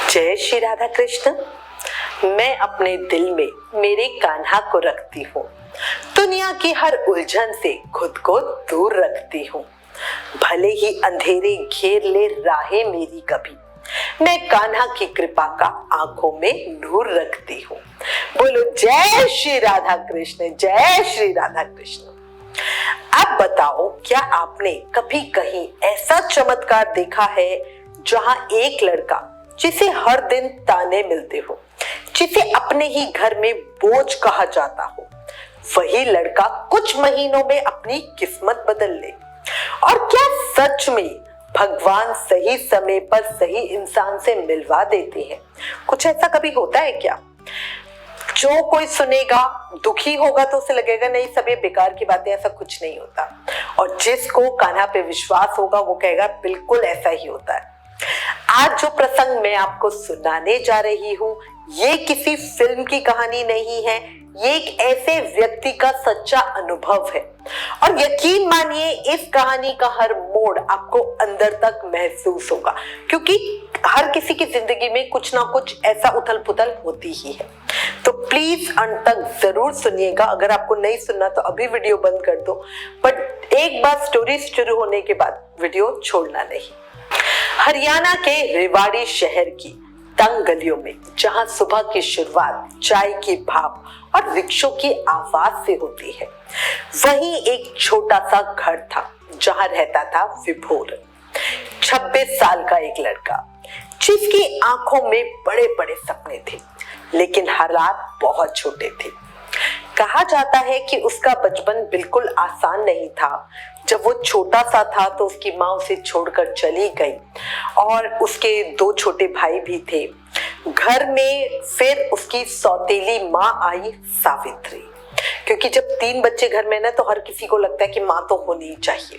जय श्री राधा कृष्ण। मैं अपने दिल में मेरे कान्हा को रखती हूँ, दुनिया की हर उलझन से खुद को दूर रखती हूँ। भले ही अंधेरे घेर ले राहें मेरी कभी, मैं कान्हा की कृपा का आंखों में नूर रखती हूँ। बोलो जय श्री राधा कृष्ण, जय श्री राधा कृष्ण। अब बताओ, क्या आपने कभी कहीं ऐसा चमत्कार देखा है जहां एक लड़का जिसे हर दिन ताने मिलते हो, जिसे अपने ही घर में बोझ कहा जाता हो, वही लड़का कुछ महीनों में अपनी किस्मत बदल ले? और क्या सच में भगवान सही समय पर सही इंसान से मिलवा देते हैं? कुछ ऐसा कभी होता है क्या? जो कोई सुनेगा दुखी होगा तो उसे लगेगा नहीं, सब ये बेकार की बातें, ऐसा कुछ नहीं होता। और जिसको कान्हा पे विश्वास होगा वो कहेगा बिल्कुल ऐसा ही होता है। आज जो प्रसंग मैं आपको सुनाने जा रही हूँ, ये किसी फिल्म की कहानी नहीं है, ये एक ऐसे व्यक्ति का सच्चा अनुभव है। और यकीन मानिए, इस कहानी का हर मोड़ आपको अंदर तक महसूस होगा, क्योंकि हर किसी की जिंदगी में कुछ ना कुछ ऐसा उथल पुथल होती ही है। तो प्लीज अंत तक जरूर सुनिएगा। अगर आपको नहीं सुनना तो अभी वीडियो बंद कर दो, बट एक बार स्टोरी शुरू होने के बाद वीडियो छोड़ना नहीं। हरियाणा के रेवाड़ी शहर की तंग गलियों में, जहां सुबह की शुरुआत चाय की भाप और रिक्शों की आवाज से होती है, वहीं एक छोटा सा घर था जहां रहता था विभोर, 26 साल का एक लड़का, जिसकी आंखों में बड़े बड़े सपने थे, लेकिन हालात बहुत छोटे थे। कहा जाता है कि उसका बचपन बिल्कुल आसान नहीं था। जब वो छोटा सा था तो उसकी माँ उसे छोड़कर चली गई और उसके 2 छोटे भाई भी थे। घर में फिर उसकी सौतेली माँ आई, सावित्री, क्योंकि जब 3 बच्चे घर में ना तो हर किसी को लगता है कि माँ तो होनी ही चाहिए।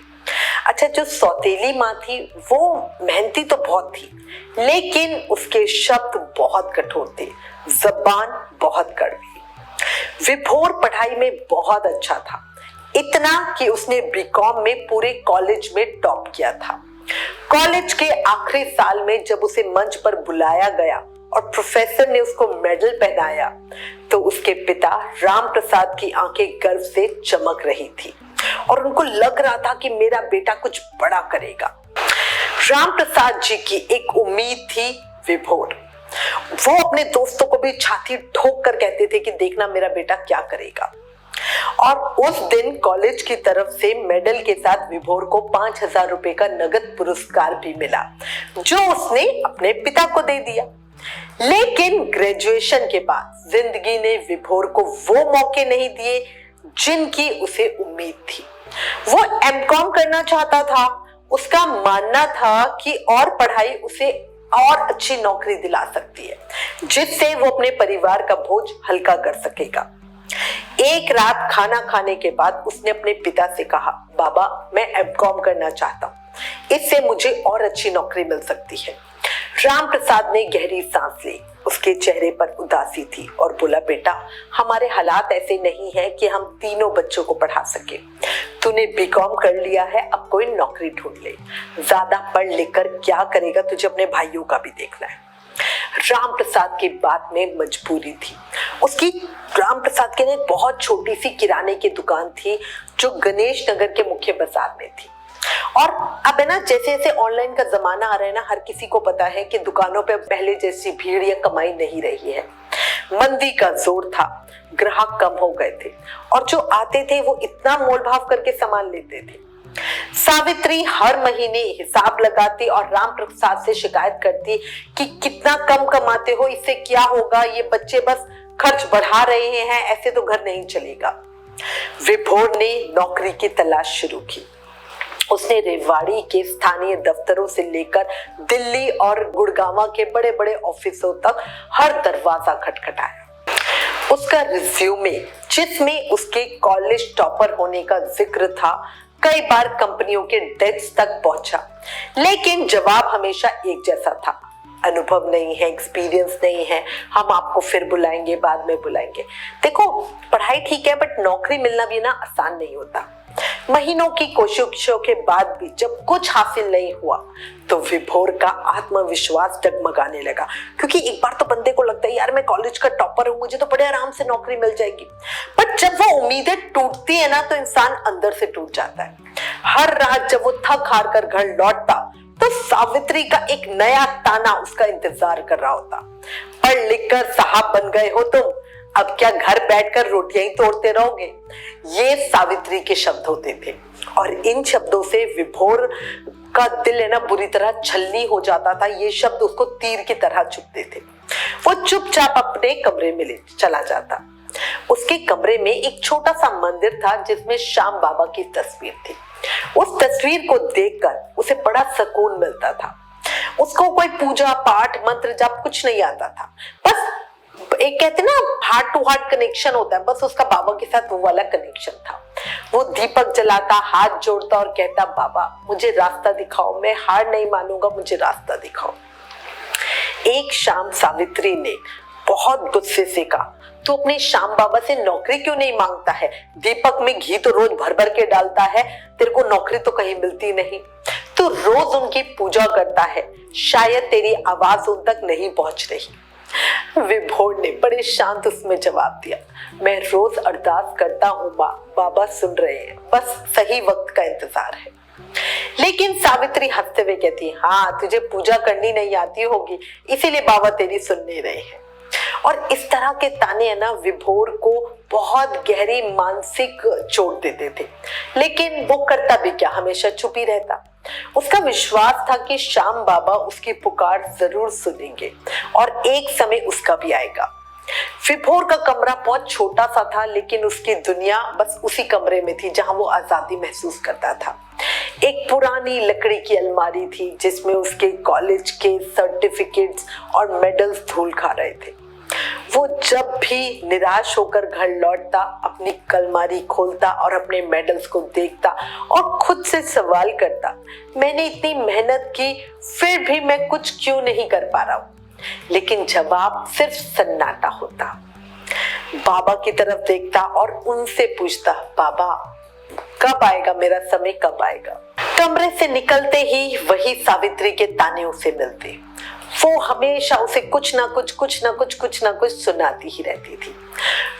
अच्छा, जो सौतेली माँ थी वो मेहनती तो बहुत थी, लेकिन उसके शब्द बहुत कठोर थे, जबान बहुत कड़वी। विभोर पढ़ाई में बहुत अच्छा था, इतना कि उसने बीकॉम में पूरे कॉलेज में टॉप किया था। कॉलेज के आखिरी साल में जब उसे मंच पर बुलाया गया और प्रोफेसर ने उसको मेडल पहनाया, तो उसके पिता राम प्रसाद की आंखें गर्व से चमक रही थी और उनको लग रहा था कि मेरा बेटा कुछ बड़ा करेगा। राम प्रसाद जी की एक उम्मीद थी विभोर। वो अपने दोस्तों को भी छाती ठोक कर कहते थे कि देखना मेरा बेटा क्या करेगा। और उस दिन कॉलेज की तरफ से मेडल के साथ विभोर को 5,000 रुपए का नगद पुरस्कार भी मिला, जो उसने अपने पिता को दे दिया। लेकिन ग्रेजुएशन के बाद जिंदगी ने विभोर को वो मौके नहीं दिए जिनकी उसे उम्मीद थी। वो एमकॉम करना चाहता था। उसका मानना था कि और पढ़ाई उसे और अच्छी नौकरी दिला सकती है, जिससे वो अपने परिवार का बोझ हल्का कर सकेगा। एक रात खाना खाने के बाद उसने अपने पिता से कहा, बाबा मैं एमकॉम करना चाहता हूँ, इससे मुझे और अच्छी नौकरी मिल सकती है। राम प्रसाद ने गहरी सांस ली। उसके चेहरे पर उदासी थी और बोला, बेटा हमारे हालात ऐसे नहीं है कि हम तीनों बच्चों को पढ़ा सके। तूने बीकॉम कर लिया है, अब कोई नौकरी ढूंढ ले। ज्यादा पढ़ लिख कर क्या करेगा, तुझे अपने भाइयों का भी देखना है। राम प्रसाद की बात में मजबूरी थी। उसकी राम प्रसाद के ने बहुत छोटी सी किराने की दुकान थी जो गणेश नगर के मुख्य बाजार में थी। और अब है ना, जैसे जैसे ऑनलाइन का जमाना आ रहा है ना, हर किसी को पता है कि दुकानों पे पहले जैसी भीड़ या कमाई नहीं रही है। मंदी का जोर था, ग्राहक कम हो गए थे और जो आते थे वो इतना मोल भाव करके सामान लेते थे। सावित्री हर महीने हिसाब लगाती और राम प्रसाद से शिकायत करती कि कितना कम कमाते हो, इससे क्या होगा, ये बच्चे बस खर्च बढ़ा रहे हैं, ऐसे तो घर नहीं चलेगा। विभोर ने नौकरी की तलाश शुरू की। उसने रेवाड़ी के स्थानीय दफ्तरों से लेकर दिल्ली और गुड़गांव के बड़े बड़े ऑफिसों तक हर दरवाजा खटखटाया। उसका रिज्यूमे, जिसमें उसके कॉलेज टॉपर होने का जिक्र था, कई बार कंपनियों के डेस्क तक पहुंचा, लेकिन जवाब हमेशा एक जैसा था, अनुभव नहीं है, एक्सपीरियंस नहीं है, हम आपको फिर बुलाएंगे, बाद में बुलाएंगे। देखो, पढ़ाई ठीक है, बट नौकरी मिलना भी ना आसान नहीं होता। महीनों की कोशिशों के बाद भी जब कुछ हासिल नहीं हुआ तो विभोर का आत्मविश्वास डगमगाने लगा, क्योंकि एक बार तो बंदे को लगता है यार मैं कॉलेज का टॉपर हूं, मुझे तो बड़े आराम से नौकरी मिल जाएगी। पर जब वो उम्मीदें टूटती है ना तो इंसान अंदर से टूट जाता है। हर रात जब वो थक हार कर घर लौटता तो सावित्री का एक नया ताना उसका इंतजार कर रहा होता। पढ़ लिख कर साहब बन गए हो तुम, अब क्या घर बैठकर रोटियां ही तोड़ते रहोगे। ये सावित्री के शब्द होते थे और इन शब्दों से विभोर का दिल है ना बुरी तरह छलनी हो जाता था। ये शब्द उसको तीर की तरह चुभते थे। वो चुपचाप अपने कमरे में चला जाता। उसके कमरे में एक छोटा सा मंदिर था जिसमें श्याम बाबा की तस्वीर थी। उस तस्वीर को देखकर उसे बड़ा सुकून मिलता था। उसको कोई पूजा पाठ मंत्र जाप कुछ नहीं आता था, बस एक कहते ना हार्ट टू हार्ट कनेक्शन होता है, बस उसका बाबा के साथ वो वाला कनेक्शन था। वो दीपक जलाता, हाथ जोड़ता और कहता बाबा मुझे रास्ता दिखाओ, मैं हार नहीं मानूंगा, मुझे रास्ता दिखाओ। एक शाम सावित्री ने बहुत गुस्से से कहा तू अपने श्याम बाबा से नौकरी क्यों नहीं मांगता है? दीपक में घी तो रोज भर भर के डालता है, तेरे को नौकरी तो कहीं मिलती नहीं। तू रोज उनकी पूजा करता है, शायद तेरी आवाज उन तक नहीं पहुंच रही। विभोर ने बड़े शांत उसमें जवाब दिया, मैं रोज अरदास करता हूँ माँ, बाबा सुन रहे हैं, बस सही वक्त का इंतजार है। लेकिन सावित्री हंसते हुए कहती, हाँ तुझे पूजा करनी नहीं आती होगी इसीलिए बाबा तेरी सुन नहीं रहे हैं। और इस तरह के ताने है ना विभोर को बहुत गहरी मानसिक चोट देते थे, लेकिन वो करता भी क्या, हमेशा चुप ही रहता। उसका विश्वास था कि श्याम बाबा उसकी पुकार जरूर सुनेंगे और एक समय उसका भी आएगा। विभोर का कमरा बहुत छोटा सा था, लेकिन उसकी दुनिया बस उसी कमरे में थी जहां वो आजादी महसूस करता था। एक पुरानी लकड़ी की अलमारी थी जिसमें उसके कॉलेज के सर्टिफिकेट्स और मेडल्स धूल खा रहे थे। वो जब भी निराश होकर घर लौटता अपनी अलमारी खोलता और अपने मेडल्स को देखता और खुद से सवाल करता, मैंने इतनी मेहनत की फिर भी मैं कुछ क्यों नहीं कर पा रहा हूँ। लेकिन जवाब सिर्फ सन्नाटा होता। बाबा की तरफ देखता और उनसे पूछता, बाबा कब आएगा मेरा समय, कब आएगा। कमरे से निकलते ही वही सावित्री के ताने उसे मिलते। वो हमेशा उसे कुछ ना कुछ सुनाती ही रहती थी।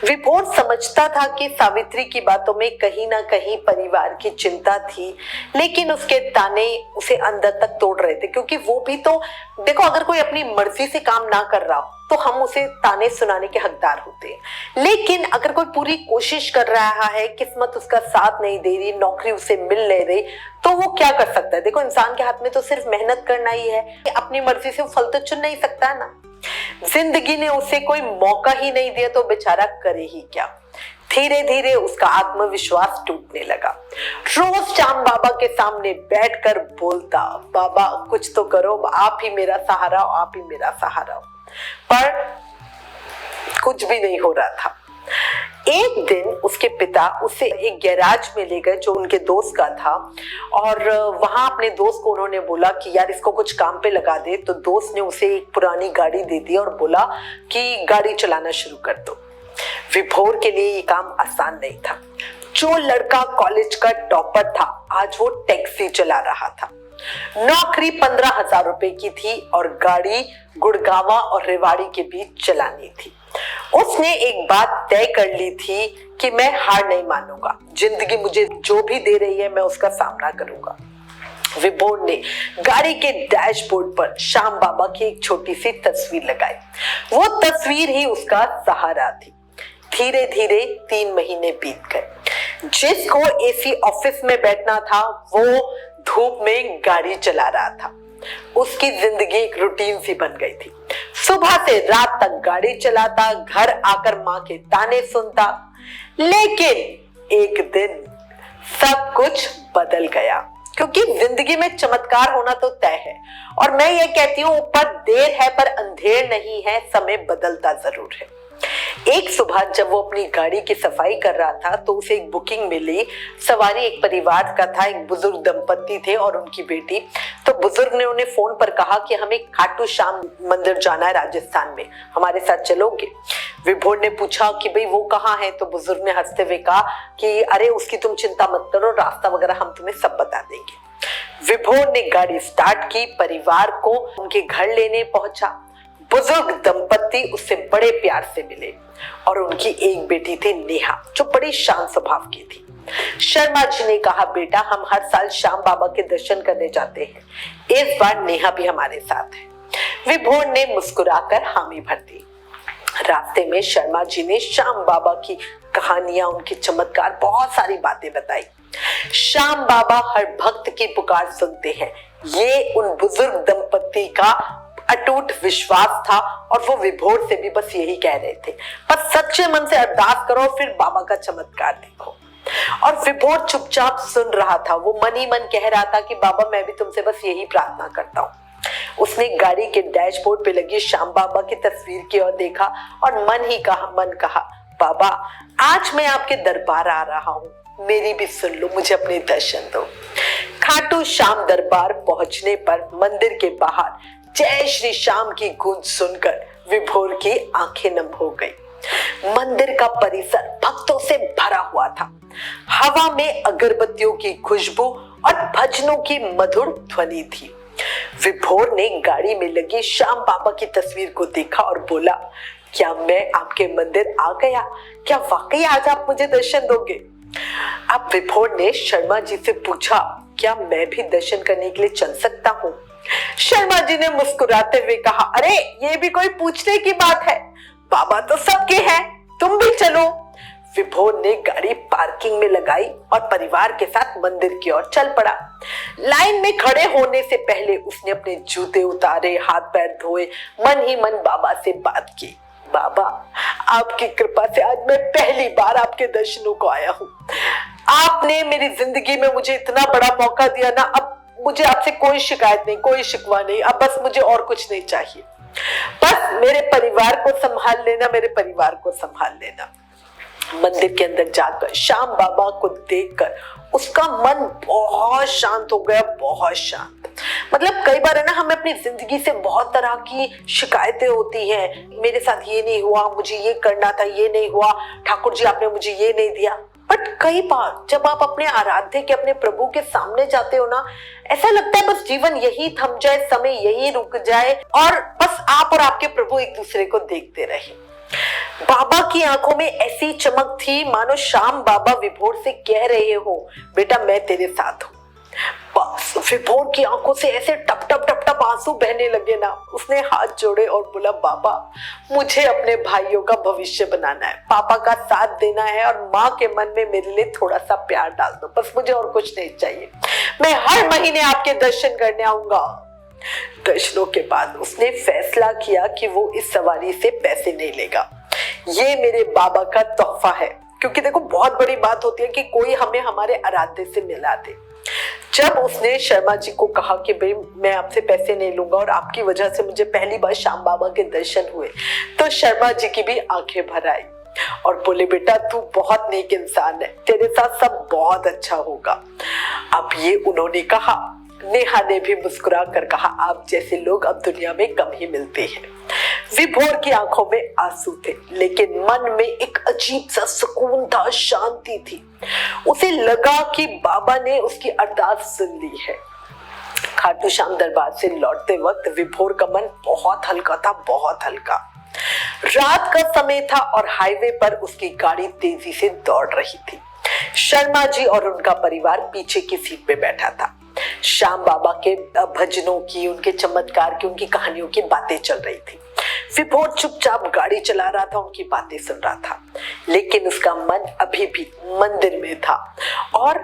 विभोर समझता था कि सावित्री की बातों में कहीं ना कहीं परिवार की चिंता थी, लेकिन उसके ताने उसे अंदर तक तोड़ रहे थे, क्योंकि वो भी तो देखो अगर कोई अपनी मर्जी से काम ना कर रहा हो तो हम उसे ताने सुनाने के हकदार होते हैं, लेकिन अगर कोई पूरी कोशिश कर रहा है, किस्मत उसका साथ नहीं दे रही, नौकरी उसे मिल नहीं रही, तो वो क्या कर सकता है। देखो इंसान के हाथ में तो सिर्फ मेहनत करना ही है, अपनी मर्जी से वो फल तो चुन नहीं सकता है ना। जिंदगी ने उसे कोई मौका ही नहीं दिया तो बेचारा करे ही क्या। धीरे धीरे उसका आत्मविश्वास टूटने लगा। रोज श्याम बाबा के सामने बैठकर बोलता, बाबा कुछ तो करो, आप ही मेरा सहारा हो, आप ही मेरा सहारा हो। पर कुछ भी नहीं हो रहा था। एक दिन उसके पिता उसे एक गैराज में ले गए जो उनके दोस्त का था, और वहां अपने दोस्त को उन्होंने बोला कि यार इसको कुछ काम पे लगा दे। तो दोस्त ने उसे एक पुरानी गाड़ी दे दी और बोला कि गाड़ी चलाना शुरू कर दो। विभोर के लिए ये काम आसान नहीं था। जो लड़का कॉलेज का टॉपर था आज वो टैक्सी चला रहा था। नौकरी 15,000 रुपए की थी और गाड़ी गुड़गावा और रेवाड़ी के बीच चलानी थी। उसने एक बात तय कर ली थी कि मैं हार नहीं मानूंगा, जिंदगी मुझे जो भी दे रही है मैं उसका सामना करूंगा। विभोर ने गाड़ी के डैशबोर्ड पर श्याम बाबा की एक छोटी सी तस्वीर लगाई। वो तस्वीर ही उसका सहारा थी। धीरे धीरे 3 महीने बीत गए। जिसको एसी ऑफिस में बैठना था वो धूप में गाड़ी चला रहा था। उसकी जिंदगी एक रूटीन सी बन गई थी। सुबह से रात तक गाड़ी चलाता, घर आकर माँ के ताने सुनता। लेकिन एक दिन सब कुछ बदल गया, क्योंकि जिंदगी में चमत्कार होना तो तय है। और मैं ये कहती हूँ ऊपर देर है पर अंधेर नहीं है, समय बदलता जरूर है। एक सुबह जब वो अपनी गाड़ी की सफाई कर रहा था तो उसे एक बुकिंग मिली। सवारी एक परिवार का था, एक बुजुर्ग दंपत्ति थे और उनकी बेटी। तो बुजुर्ग ने उन्हें फोन पर कहा कि हमें खाटू श्याम मंदिर जाना है राजस्थान में, हमारे साथ चलोगे? विभोर ने पूछा कि भाई वो कहाँ है? तो बुजुर्ग ने हंसते हुए कहा कि अरे उसकी तुम चिंता मत करो, रास्ता वगैरह हम तुम्हें सब बता देंगे। विभोर ने गाड़ी स्टार्ट की, परिवार को उनके घर लेने पहुंचा। बुजुर्ग दंपत्ति उससे बड़े प्यार से मिले और उनकी एक बेटी थी नेहा, जो बड़ी शांत स्वभाव की थी। शर्मा जी ने कहा, बेटा हम हर साल श्याम बाबा के दर्शन करने जाते हैं, इस बार नेहा भी हमारे साथ है। विभोर ने मुस्कुराकर हामी भर दी। रास्ते में शर्मा जी ने श्याम बाबा की कहानियां, उनके चमत्कार, बहुत सारी बातें बताई। श्याम बाबा हर भक्त की पुकार सुनते हैं, ये उन बुजुर्ग दंपत्ति का अटूट विश्वास था और वो विभोर से भी बस यही कह रहे थे, बस सच्चे मन से अरदास करो, फिर बाबा का चमत्कार देखो। और विभोर चुपचाप सुन रहा था। वो मन ही मन कह रहा था कि बाबा मैं भी तुमसे बस यही प्रार्थना करता हूँ। उसने गाड़ी के डैशबोर्ड पे लगी श्याम बाबा की तस्वीर की ओर देखा और मन कहा, बाबा आज मैं आपके दरबार आ रहा हूँ, मेरी भी सुन लो, मुझे अपने दर्शन दो। खाटू श्याम दरबार पहुंचने पर मंदिर के बाहर जय श्री श्याम की गूंज सुनकर विभोर की आंखें नम हो गई। मंदिर का परिसर भक्तों से भरा हुआ था। हवा में अगरबत्तियों की खुशबू और भजनों की मधुर ध्वनि थी। विभोर ने गाड़ी में लगी श्याम बाबा की तस्वीर को देखा और बोला, क्या मैं आपके मंदिर आ गया? क्या वाकई आज आप मुझे दर्शन दोगे? अब विभोर ने शर्मा जी से पूछा, क्या मैं भी दर्शन करने के लिए चल सकता हूँ? शर्मा जी ने मुस्कुराते हुए कहा, अरे ये भी कोई पूछने की बात है, बाबा तो सबके हैं, तुम भी चलो। विभोर ने गाड़ी पार्किंग में लगाई और परिवार के साथ मंदिर की ओर चल पड़ा। लाइन में खड़े होने से पहले उसने अपने जूते उतारे, हाथ पैर धोए, मन ही मन बाबा से बात की। बाबा आपकी कृपा से आज मैं पहली बार आपके दर्शनों को आया हूँ। आपने मेरी जिंदगी में मुझे इतना बड़ा मौका दिया ना, अब मुझे आपसे कोई शिकायत नहीं, कोई शिकवा नहीं, अब बस मुझे और कुछ नहीं चाहिए। बस मेरे परिवार को संभाल लेना, मेरे परिवार को संभाल लेना। मंदिर के अंदर जाकर श्याम बाबा को देखकर उसका मन बहुत शांत हो गया, बहुत शांत। मतलब कई बार है ना, हमें अपनी जिंदगी से बहुत तरह की शिकायतें होती हैं, मेरे साथ ये नहीं हुआ, मुझे ये करना था, ये नहीं हुआ, ठाकुर जी आपने मुझे ये नहीं दिया। बट कई बार जब आप अपने आराध्य के, अपने प्रभु के सामने जाते हो ना, ऐसा लगता है बस जीवन यही थम जाए, समय यही रुक जाए और बस आप और आपके प्रभु एक दूसरे को देखते रहे। बाबा की आंखों में ऐसी चमक थी मानो श्याम बाबा विभोर से कह रहे हो, बेटा मैं तेरे साथ हूँ। बस विभोर की आंखों से ऐसे टप टप टप टप आंसू बहने लगे ना। उसने हाथ जोड़े और बोला, बाबा मुझे अपने भाइयों का भविष्य बनाना है, पापा का साथ देना है और माँ के मन में मेरे लिए थोड़ा सा प्यार डाल दो, बस मुझे और कुछ नहीं चाहिए। मैं हर महीने आपके दर्शन करने आऊंगा। दर्शनों के बाद उसने फैसला किया कि वो इस सवारी से पैसे नहीं लेगा, ये मेरे बाबा का तोहफा है। क्योंकि देखो बहुत बड़ी बात होती है कि कोई हमें हमारे आराध्य से मिला दे। जब उसने शर्मा जी को कहा कि भाई मैं आपसे पैसे नहीं लूंगा और आपकी वजह से मुझे पहली बार श्याम बाबा के दर्शन हुए, तो शर्मा जी की भी आंखें भर आई और बोले, बेटा तू बहुत नेक इंसान है, तेरे साथ सब बहुत अच्छा होगा। अब ये उन्होंने कहा। नेहा ने भी मुस्कुरा कर कहा, आप जैसे लोग अब दुनिया में कम ही मिलते हैं। विभोर की आंखों में आंसू थे, लेकिन मन में एक अजीब सा सुकून था, शांति थी। उसे लगा कि बाबा ने उसकी अरदास सुन ली है। खाटू श्याम दरबार से लौटते वक्त विभोर का मन बहुत हल्का था, बहुत हल्का। रात का समय था और हाईवे पर उसकी गाड़ी तेजी से दौड़ रही थी। शर्मा जी और उनका परिवार पीछे की सीट पे बैठा था। श्याम बाबा के भजनों की, उनके चमत्कार की, उनकी कहानियों की बातें चल रही थी। विभोर चुपचाप गाड़ी चला रहा था, उनकी बातें सुन रहा था, लेकिन उसका मन अभी भी मंदिर में था और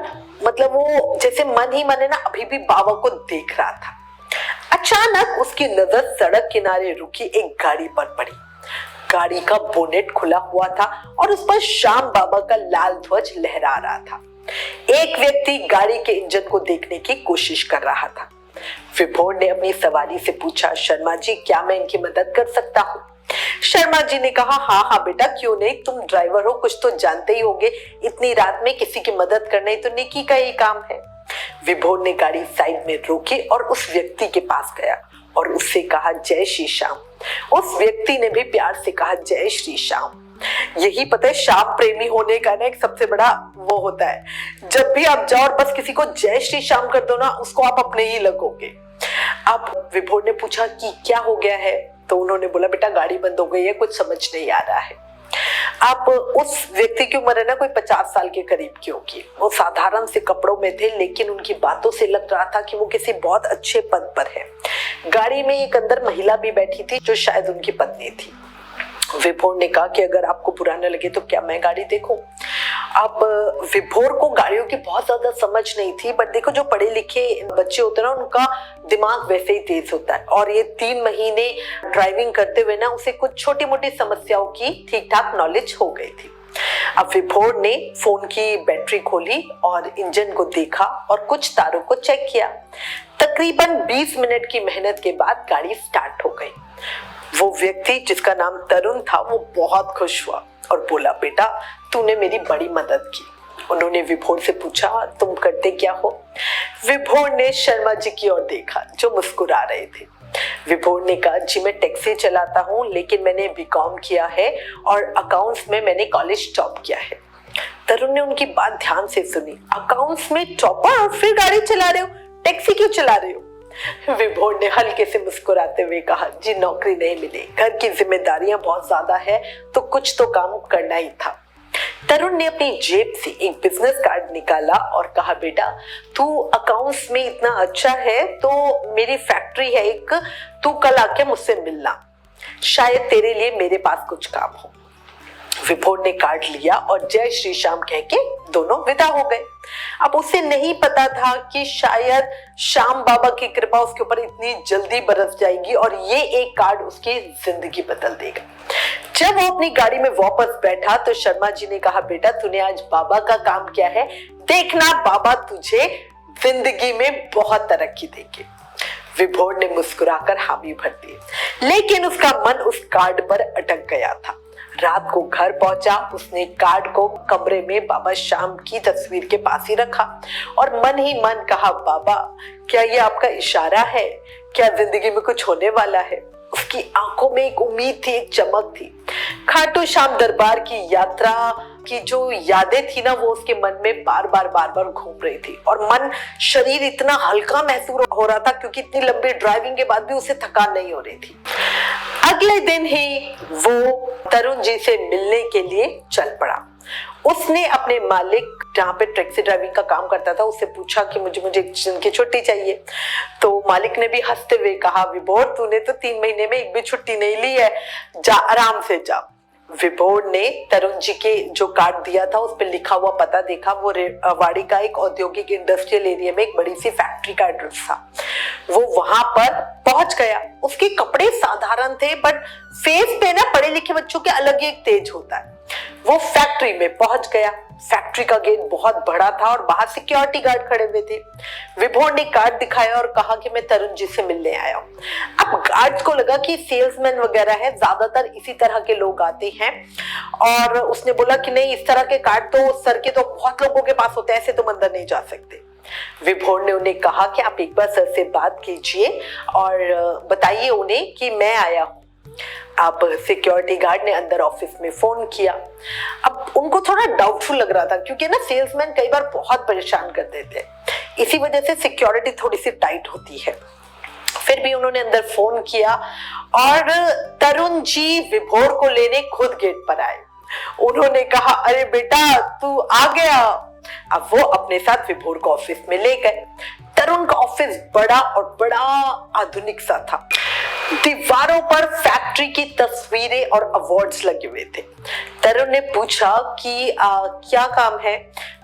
मतलब वो जैसे मन ही मन है ना, अभी भी बाबा को देख रहा था। अचानक उसकी नजर सड़क किनारे रुकी एक गाड़ी पर पड़ी। गाड़ी का बोनेट खुला हुआ था और उस पर श्याम बाबा का लाल ध्वज लहरा रहा था। एक व्यक्ति गाड़ी के इंजन को देखने की कोशिश कर रहा था। विभोर ने अपनी सवारी से पूछा, शर्मा जी क्या मैं इनकी मदद कर सकता हूँ? शर्मा जी ने कहा, हाँ हाँ बेटा, क्यों नहीं, तुम ड्राइवर हो, कुछ तो जानते ही होगे, इतनी रात में किसी की मदद करना ही तो नेकी का ही काम है। विभोर ने गाड़ी साइड में रोकी और उस व्यक्ति के पास गया और उससे कहा, जय श्री श्याम। उस व्यक्ति ने भी प्यार से कहा, जय श्री श्याम। यही पता है श्याम प्रेमी होने का ना एक सबसे बड़ा वो होता है, जब भी आप जाओ और बस किसी को जय श्री श्याम कर दो ना, उसको आप अपने ही लगोगे। अब विभोर ने पूछा कि क्या हो गया है, तो उन्होंने बोला, बेटा गाड़ी बंद हो गई है, कुछ समझ नहीं आ रहा है। अब उस व्यक्ति की उम्र है ना कोई 50 साल के करीब की होगी। वो साधारण से कपड़ों में थे, लेकिन उनकी बातों से लग रहा था कि वो किसी बहुत अच्छे पद पर है। गाड़ी में एक अंदर महिला भी बैठी थी जो शायद उनकी पत्नी थी। विभोर ने कहा कि अगर आपको बुरा न लगे तो क्या मैं गाड़ी देखूं? अब विभोर को गाड़ियों की बहुत ज्यादा समझ नहीं थी, बट देखो जो पढ़े लिखे बच्चे होते हैं ना, उनका दिमाग वैसे ही तेज होता है। और ये 3 महीने ड्राइविंग करते हुए ना उसे कुछ छोटी मोटी समस्याओं की ठीक ठाक नॉलेज हो गई थी। अब विभोर ने फोन की बैटरी खोली और इंजन को देखा और कुछ तारों को चेक किया। तकरीबन 20 मिनट की मेहनत के बाद गाड़ी स्टार्ट हो गई। वो व्यक्ति जिसका नाम तरुण था वो बहुत खुश हुआ और बोला, बेटा तूने मेरी बड़ी मदद की। उन्होंने विभोर से पूछा, तुम करते क्या हो? विभोर ने शर्मा जी की ओर देखा जो मुस्कुरा रहे थे। विभोर ने कहा, जी मैं टैक्सी चलाता हूँ, लेकिन मैंने बीकॉम किया है और अकाउंट्स में मैंने कॉलेज टॉप किया है। तरुण ने उनकी बात ध्यान से सुनी। अकाउंट्स में टॉपर और फिर गाड़ी चला रहे हो, टैक्सी क्यों चला रहे हो? विभोर ने हल्के से मुस्कुराते हुए कहा, जी नौकरी नहीं मिली, घर की जिम्मेदारियां बहुत ज्यादा है, तो कुछ तो काम करना ही था। तरुण ने अपनी जेब से एक बिजनेस कार्ड निकाला और कहा, बेटा तू अकाउंट्स में इतना अच्छा है तो मेरी फैक्ट्री है एक, तू कल आके मुझसे मिलना, शायद तेरे लिए मेरे पास कुछ काम हो। विभोर ने कार्ड लिया और जय श्री श्याम कह के दोनों विदा हो गए। अब उसे नहीं पता था कि शायद श्याम बाबा की कृपा उसके ऊपर इतनी जल्दी बरस जाएगी और ये एक कार्ड उसकी जिंदगी बदल देगा। जब वो अपनी गाड़ी में वापस बैठा तो शर्मा जी ने कहा, बेटा तूने आज बाबा का काम किया है, देखना बाबा तुझे जिंदगी में बहुत तरक्की देंगे। विभोर ने मुस्कुराकर हामी भर दी, लेकिन उसका मन उस कार्ड पर अटक गया था। रात को घर पहुंचा, उसने कार्ड को कमरे में बाबा श्याम की तस्वीर के पास ही रखा और मन ही मन कहा, बाबा क्या ये आपका इशारा है? क्या जिंदगी में कुछ होने वाला है? उसकी आंखों में एक उम्मीद थी, एक चमक थी। खाटू श्याम दरबार की यात्रा की जो यादें थी ना, वो उसके मन में बार बार घूम रही थी और मन शरीर इतना हल्का महसूस हो रहा था क्योंकि इतनी लंबी ड्राइविंग के बाद भी उसे थकान नहीं हो रही थी। अगले दिन ही वो तरुण जी से मिलने के लिए चल पड़ा। उसने अपने मालिक जहाँ पे टैक्सी ड्राइविंग का काम करता था उससे पूछा कि मुझे एक दिन की छुट्टी चाहिए। तो मालिक ने भी हंसते हुए कहा, विभोर तूने तो 3 महीने में एक भी छुट्टी नहीं ली है, जा आराम से जा। विभोर ने तरुण जी के जो कार्ड दिया था उस पर लिखा हुआ पता देखा। वो वाड़ी का एक औद्योगिक इंडस्ट्रियल एरिया में एक बड़ी सी फैक्ट्री का एड्रेस था। वो वहां पर पहुंच गया। उसके कपड़े साधारण थे, बट फेस पे ना पढ़े लिखे बच्चों के अलग ही एक तेज होता है। वो फैक्ट्री में पहुंच गया। फैक्ट्री का गेट बहुत बड़ा था और बाहर सिक्योरिटी गार्ड खड़े हुए थे। विभोर ने कार्ड दिखाया और कहा कि मैं तरुण जी से मिलने आया हूँ। अब गार्ड को लगा कि सेल्समैन वगैरह है, ज्यादातर इसी तरह के लोग आते हैं, और उसने बोला कि नहीं, इस तरह के कार्ड तो सर के तो बहुत लोगों के पास होते हैं, ऐसे तुम अंदर नहीं जा सकते। विभोर ने उन्हें कहा कि आप एक बार सर से बात कीजिए और बताइए उन्हें कि मैं आया हूँ। अब सिक्योरिटी गार्ड ने अंदर ऑफिस में फोन किया। अब उनको थोड़ा डाउटफुल लग रहा था क्योंकि ना सेल्समैन कई बार बहुत परेशान कर देते हैं, इसी वजह से सिक्योरिटी थोड़ी सी टाइट होती है। फिर भी उन्होंने अंदर फोन किया और तरुण जी विभोर को लेने खुद गेट पर आए। उन्होंने कहा, अरे बेटा तू आ गया। अब वो अपने साथ विभोर को ऑफिस में ले गए। तरुण का ऑफिस बड़ा और बड़ा आधुनिक सा था। दीवारों पर फैक्ट्री की तस्वीरें और अवार्ड्स लगे हुए थे। तरुण ने पूछा कि क्या काम है,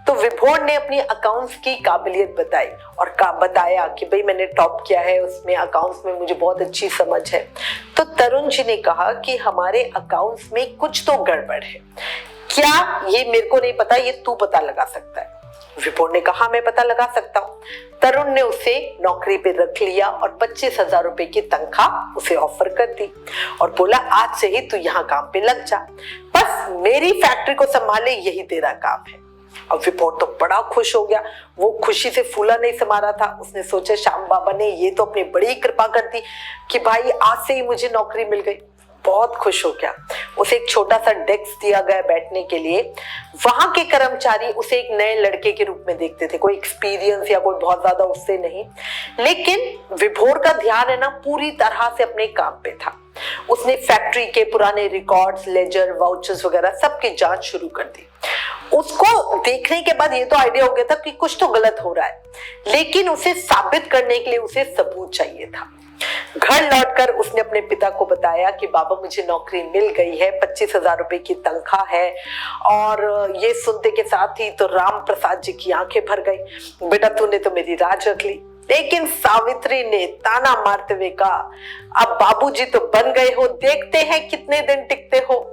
तो विभोर ने अपनी अकाउंट्स की काबिलियत बताई और बताया कि भाई मैंने टॉप किया है उसमें, अकाउंट्स में मुझे बहुत अच्छी समझ है। तो तरुण जी ने कहा कि हमारे अकाउंट्स में कुछ तो गड़बड़ है। क्या? ये मेरे को नहीं पता, ये तू पता लगा सकता है। विभोर ने कहा मैं पता लगा सकता हूँ। तरुण ने उसे नौकरी पे रख लिया और 25,000 रुपए की तनख्वाह उसे ऑफर कर दी और बोला आज से ही तू यहाँ काम पे लग जा, बस मेरी फैक्ट्री को संभाले यही तेरा काम है। अब विभोर तो बड़ा खुश हो गया, वो खुशी से फूला नहीं समा रहा था। उसने सोचा श्याम बाबा ने ये तो अपनी बड़ी कृपा कर दी कि भाई आज से ही मुझे नौकरी मिल गई। बहुत खुश हो गया। उसे एक छोटा सा डेस्क दिया गया बैठने के लिए। वहां के कर्मचारी उसे एक नए लड़के के रूप में देखते थे, कोई एक्सपीरियंस या कोई बहुत ज्यादा उससे नहीं, लेकिन विभोर का ध्यान है ना पूरी तरह से अपने काम पे था। उसने फैक्ट्री के पुराने रिकॉर्ड्स, लेजर, वाउचर्स वगैरह सबकी जांच शुरू कर दी। उसको देखने के बाद ये तो आइडिया हो गया था कि कुछ तो गलत हो रहा है, लेकिन उसे साबित करने के लिए उसे सबूत चाहिए था। घर लौटकर उसने अपने पिता को बताया कि बाबा मुझे नौकरी मिल गई है, 25,000 रुपए की तनख्वाह है। और ये सुनते के साथ ही तो राम प्रसाद जी की आंखें भर गई। बेटा तूने तो मेरी राज रख ली। लेकिन सावित्री ने ताना मारते हुए कहा अब बाबूजी तो बन गए हो, देखते हैं कितने दिन टिकते हो।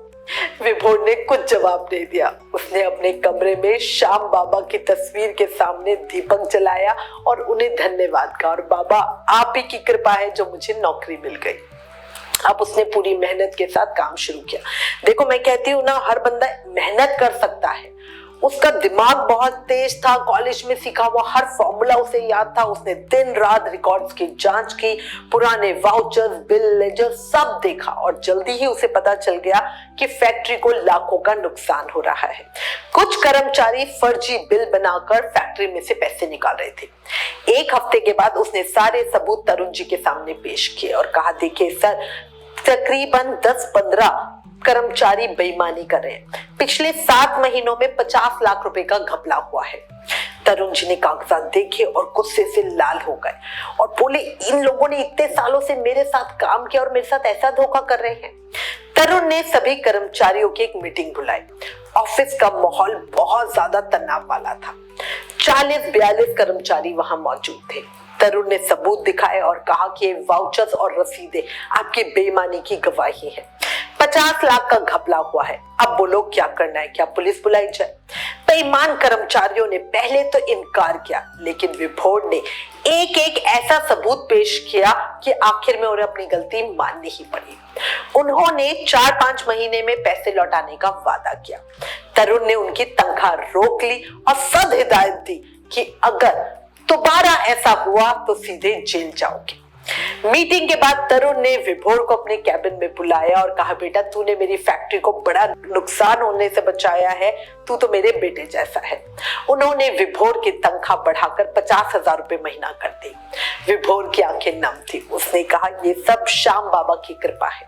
विभोर ने कुछ जवाब नहीं दिया। उसने अपने कमरे में श्याम बाबा की तस्वीर के सामने दीपक जलाया और उन्हें धन्यवाद कहा और बाबा आप ही की कृपा है जो मुझे नौकरी मिल गई। अब उसने पूरी मेहनत के साथ काम शुरू किया। देखो मैं कहती हूँ ना हर बंदा मेहनत कर सकता है। उसका दिमाग बहुत तेज था, कॉलेज में सीखा हुआ हर फॉर्मूला उसे याद था। उसने दिन रात रिकॉर्ड्स की जांच की, पुराने वाउचर्स, बिल, लेजर सब देखा और जल्दी ही उसे पता चल गया कि फैक्ट्री को लाखों का नुकसान हो रहा है। कुछ कर्मचारी फर्जी बिल बनाकर फैक्ट्री में से पैसे निकाल रहे थे। एक हफ्ते के बाद उसने सारे सबूत तरुण जी के सामने पेश किए और कहा देखिए सर, तकरीबन 10-15 कर्मचारी बेईमानी कर रहे हैं। पिछले 7 महीनों में 50 लाख रुपए का घपला हुआ है। तरुण जी ने कागजात देखे और गुस्से से लाल हो गए और बोले इन लोगों ने इतने सालों से मेरे साथ काम किया और मेरे साथ ऐसा धोखा कर रहे हैं। तरुण ने सभी कर्मचारियों की एक मीटिंग बुलाई। ऑफिस का माहौल बहुत ज्यादा तनाव वाला था। 40-42 कर्मचारी वहां मौजूद थे। तरुण ने सबूत दिखाए और कहा कि ये वाउचर्स और रसीदें आपकी बेईमानी की गवाही है। 50 लाख का घपला हुआ है। अब बोलो क्या करना है, क्या पुलिस बुलाई जाए? बेईमान कर्मचारियों ने पहले तो इनकार किया, लेकिन विभोर ने एक एक ऐसा सबूत पेश किया कि आखिर में उन्हें अपनी गलती माननी ही पड़ी। उन्होंने 4-5 महीने में पैसे लौटाने का वादा किया। तरुण ने उनकी तनख्वाह रोक ली और सख्त हिदायत दी कि अगर दोबारा ऐसा हुआ तो सीधे जेल जाओगे। मीटिंग के बाद तरुण ने विभोर को अपने कैबिन में बुलाया और कहा बेटा तूने मेरी फैक्ट्री को बड़ा नुकसान होने से बचाया है, तू तो मेरे बेटे जैसा है। उन्होंने विभोर की तनख्वाह बढ़ाकर 50,000 रुपए महीना कर दी। विभोर की आंखें नम थी। उसने कहा ये सब श्याम बाबा की कृपा है।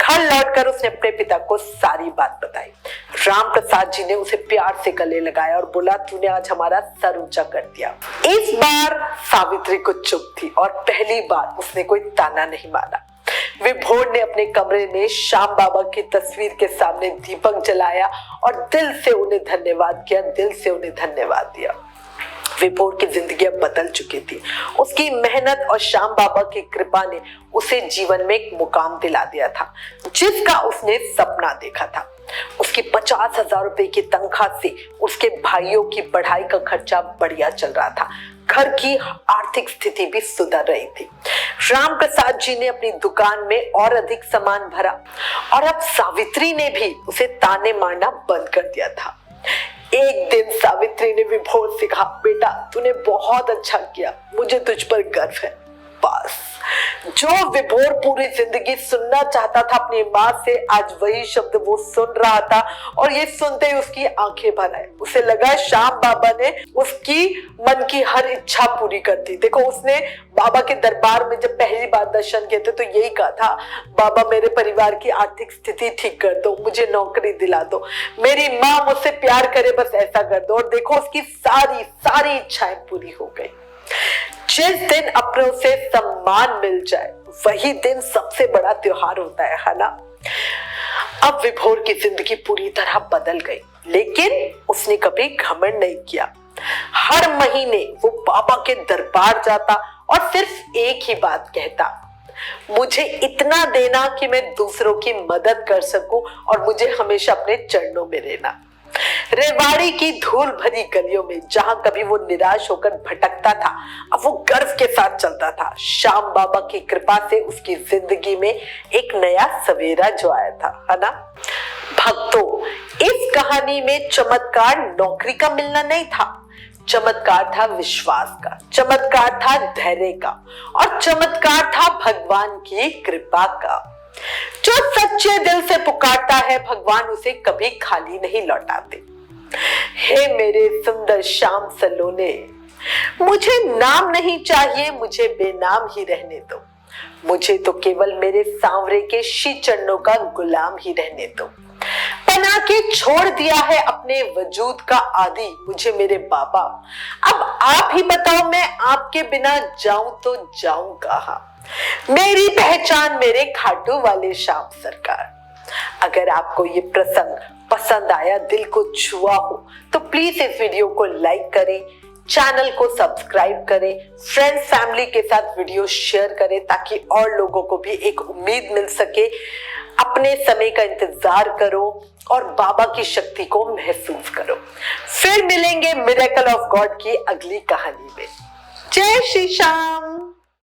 घर लौटकर उसने अपने पिता को सारी बात बताई। राम प्रसाद जी ने उसे प्यार से गले लगाया और बोला तूने आज हमारा सर ऊंचा कर दिया। इस बार सावित्री को चुप थी और पहली बार उसने कोई ताना नहीं मारा। विभोर ने अपने कमरे में श्याम बाबा की तस्वीर के सामने दीपक जलाया और दिल से उन्हें धन्यवाद किया, दिल से उन्हें धन्यवाद दिया। विभोर की जिंदगी अब बदल चुकी थी। उसकी मेहनत और श्याम बाबा की कृपा ने उसे जीवन में एक मुकाम दिला दिया था जिसका उसने सपना देखा था। उसकी 50,000 रुपए की तनख्वाह से उसके भाइयों की पढ़ाई का खर्चा बढ़िया चल रहा था। घर की आर्थिक स्थिति भी सुधर रही थी। राम प्रसाद जी ने अपनी दुकान में और अधिक सामान भरा और अब सावित्री ने भी उसे ताने मारना बंद कर दिया था। एक दिन सावित्री ने विभोर से कहा बेटा तूने बहुत अच्छा किया, मुझे तुझ पर गर्व है। बस जो विभोर पूरी जिंदगी सुनना चाहता था अपनी माँ से, आज वही शब्द वो सुन रहा था और ये सुनते ही उसकी आंखें भर आई। उसे लगा श्याम बाबा ने उसकी मन की हर इच्छा पूरी कर दी। देखो उसने बाबा के दरबार में जब पहली बार दर्शन किए थे तो यही कहा था बाबा मेरे परिवार की आर्थिक स्थिति ठीक कर दो, मुझे नौकरी दिला दो, मेरी माँ मुझसे प्यार करे बस ऐसा कर दो। और देखो उसकी सारी इच्छाएं पूरी हो गई। जिस दिन अपनों से सम्मान मिल जाए वही दिन सबसे बड़ा त्योहार होता है ना। अब विभोर की जिंदगी पूरी तरह बदल गई, लेकिन उसने कभी घमंड नहीं किया। हर महीने वो बाबा के दरबार जाता और सिर्फ एक ही बात कहता, मुझे इतना देना कि मैं दूसरों की मदद कर सकूं और मुझे हमेशा अपने चरणों में रहना। रेवाड़ी की धूल भरी गलियों में जहां कभी वो निराश होकर भटकता था, अब वो गर्व के साथ चलता था। श्याम बाबा की कृपा से उसकी जिंदगी में एक नया सवेरा जो आया था, है ना। भक्तों, इस कहानी में चमत्कार नौकरी का मिलना नहीं था, चमत्कार था विश्वास का, चमत्कार था धैर्य का, और चमत्कार था भगवान की कृपा का। जो सच्चे दिल से पुकारता है, भगवान उसे कभी खाली नहीं लौटाते। हे मेरे सुंदर श्याम सलोने, मुझे नाम नहीं चाहिए, मुझे बेनाम ही रहने दो। मुझे तो केवल मेरे सांवरे के श्री चरणों का गुलाम ही रहने दो। बना के छोड़ दिया है अपने वजूद का आदि मुझे मेरे बाबा। अब आप ही बताओ, मैं आपके बिना जाऊं तो जाऊं कहां। मेरी पहचान मेरे खाटू वाले श्याम सरकार। अगर आपको ये प्रसंग पसंद आया, दिल को छुआ हो, तो प्लीज इस वीडियो को लाइक करें, चैनल को सब्सक्राइब करें, फ्रेंड्स फैमिली के साथ वीडियो शेयर करें ताकि और लोगों को भी एक उम्मीद मिल सके। अपने समय का इंतजार करो और बाबा की शक्ति को महसूस करो। फिर मिलेंगे मिरेकल ऑफ गॉड की अगली कहानी में। जय श्री श्याम।